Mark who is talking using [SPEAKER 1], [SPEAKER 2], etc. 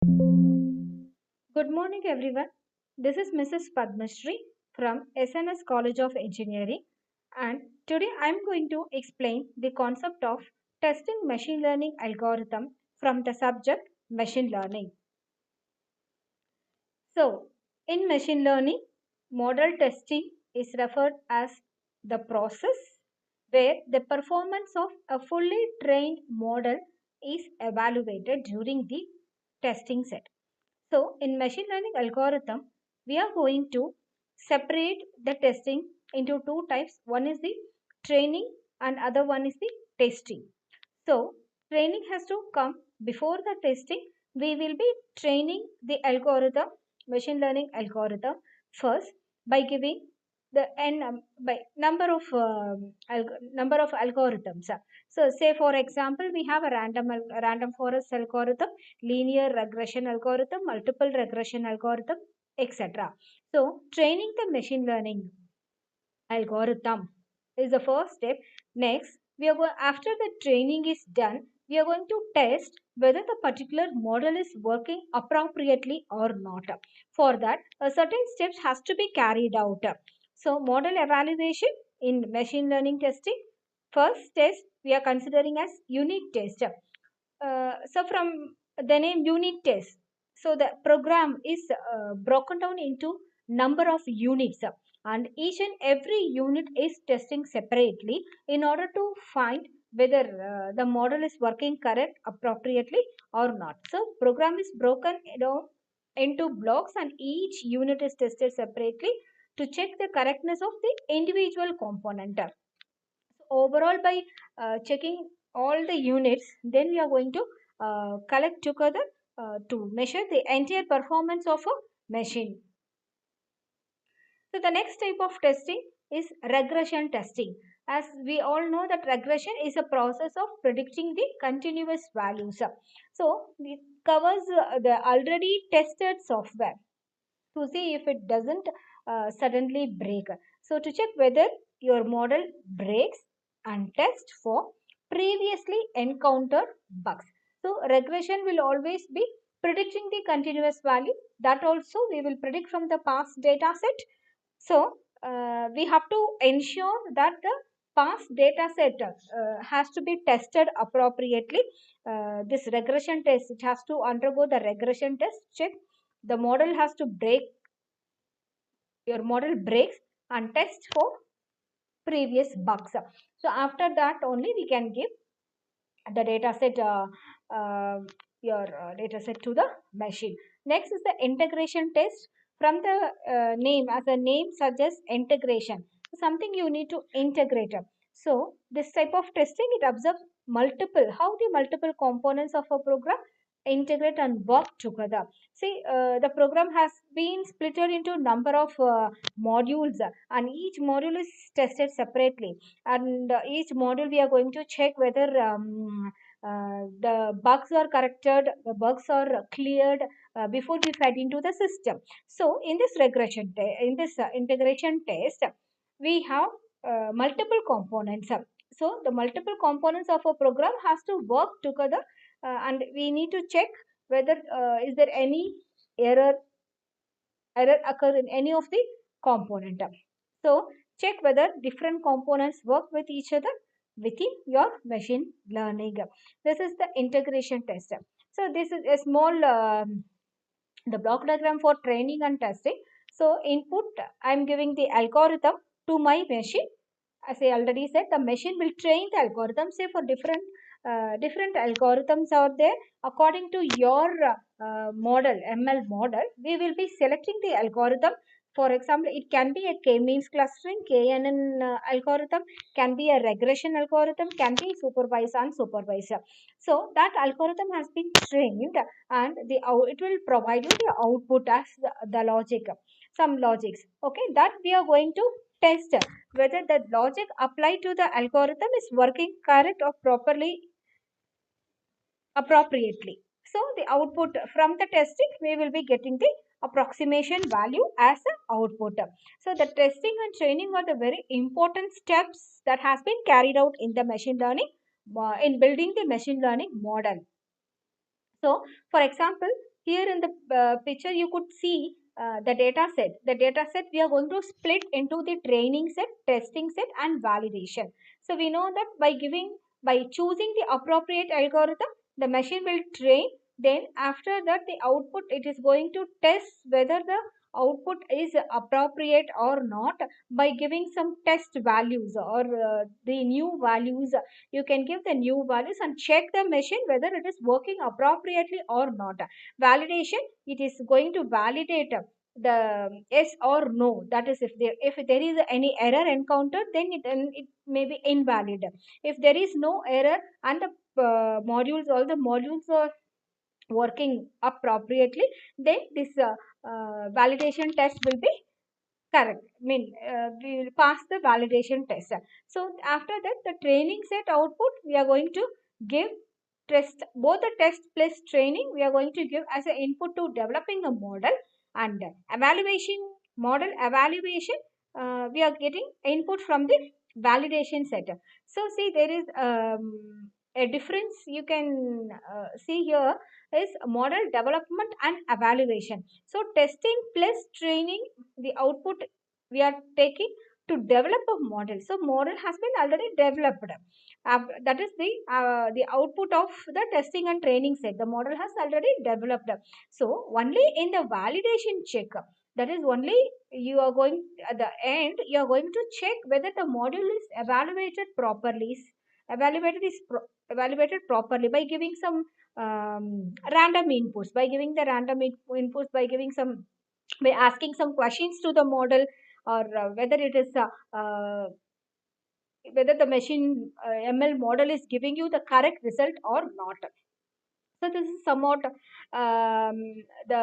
[SPEAKER 1] Good morning, everyone. This is Mrs. Padmashri from SNS College of Engineering, and today I'm going to explain the concept of testing machine learning algorithm from the subject machine learning. So, in machine learning, model testing is referred as the process where the performance of a fully trained model is evaluated during the testing set. So, in machine learning algorithm, we are going to separate the testing into two types. One is the training and other one is the testing. So, training has to come before the testing. We will be training the algorithm, machine learning algorithm first by giving the by number of algorithms. So, say for example, we have a random forest algorithm, linear regression algorithm, multiple regression algorithm, etc. So, training the machine learning algorithm is the first step. Next, we are going after the training is done, we are going to test whether the particular model is working appropriately or not. For that, a certain steps has to be carried out. So, model evaluation in machine learning testing. First test we are considering as unit test. So from the name unit test, so the program is broken down into number of units, and each and every unit is testing separately in order to find whether the model is working correct appropriately or not. So program is broken down into blocks and each unit is tested separately to check the correctness of the individual component. So overall, by checking all the units, then we are going to collect together to measure the entire performance of a machine. So the next type of testing is regression testing. As we all know that regression is a process of predicting the continuous values. So it covers the already tested software to see if it doesn't suddenly break. So to check whether your model breaks and test for previously encountered bugs. So regression will always be predicting the continuous value, that also we will predict from the past data set. So we have to ensure that the past data set has to be tested appropriately. This regression test, it has to undergo the regression test check. The model has to break, your model breaks and tests for previous bugs. So after that only we can give the data set your data set to the machine. Next is the integration test. From the name, as a name suggests, integration, something you need to integrate. So this type of testing, it observes multiple, how the multiple components of a program integrate and work together. See, the program has been split into number of modules, and each module is tested separately, and each module we are going to check whether the bugs are corrected, the bugs are cleared before we fed into the system. So in this in this integration test, we have multiple components. So the multiple components of a program has to work together, and we need to check whether is there any error occur in any of the component. So check whether different components work with each other within your machine learning. This is the integration test. So this is a small the block diagram for training and testing. So input, I am giving the algorithm to my machine. As I already said, the machine will train the algorithm. Say for different algorithms out there, according to your model, ML model, we will be selecting the algorithm. For example, it can be a k-means clustering, KNN algorithm, can be a regression algorithm, can be supervised and unsupervised. So that algorithm has been trained, and it will provide you the output as the logic, some logics. Okay, that we are going to test whether the logic applied to the algorithm is working correct or properly appropriately. So the output from the testing, we will be getting the approximation value as an output. So the testing and training are the very important steps that has been carried out in the machine learning, in building the machine learning model. So for example, here in the picture you could see the data set. The data set we are going to split into the training set, testing set, and validation. So we know that by choosing the appropriate algorithm, the machine will train. Then after that, the output, it is going to test whether the output is appropriate or not by giving some test values or the new values. You can give the new values and check the machine whether it is working appropriately or not. Validation, it is going to validate the yes or no. That is, if there is any error encountered, then it may be invalid. If there is no error and the all the modules are working appropriately, then this validation test will be correct. I mean, we will pass the validation test. So after that, the training set output we are going to give test, both the test plus training we are going to give as an input to developing a model, and evaluation model evaluation we are getting input from the validation set. So see, there is a difference you can see here is model development and evaluation. So testing plus training, the output we are taking to develop a model. So model has been already developed. That is the output of the testing and training set. The model has already developed. So only in the validation check, that is only you are going at the end, you are going to check whether the model is evaluated properly. Evaluated properly by giving some random inputs, by giving the random inputs, by giving some, by asking some questions to the model, or whether it is whether the machine ML model is giving you the correct result or not. So this is somewhat the